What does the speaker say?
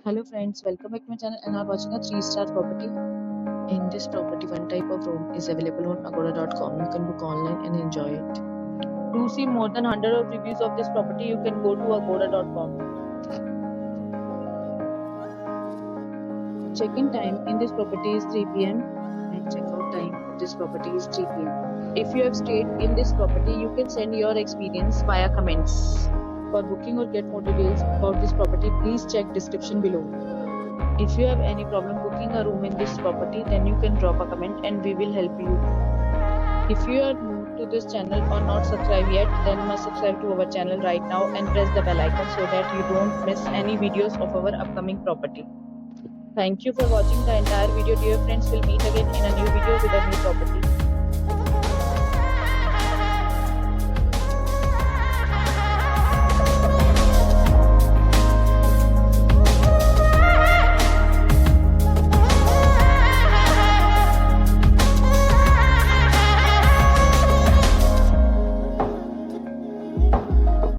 Hello friends, welcome back to my channel and are watching a 3-star property. In this property, one type of room is available on agoda.com. You can book online and enjoy it. To see more than 100 of reviews of this property, you can go to agoda.com. Check-in time in this property is 3 p.m. and check-out time of this property is 3 p.m. If you have stayed in this property, you can send your experience via comments. For booking or get more details about this property, please check description below. If you have any problem booking a room in this property, then you can drop a comment and we will help you. If you are new to this channel or not subscribed yet, then must subscribe to our channel right now and press the bell icon so that you don't miss any videos of our upcoming property. Thank you for watching the entire video. Dear friends, we'll meet again in a new video with a new property.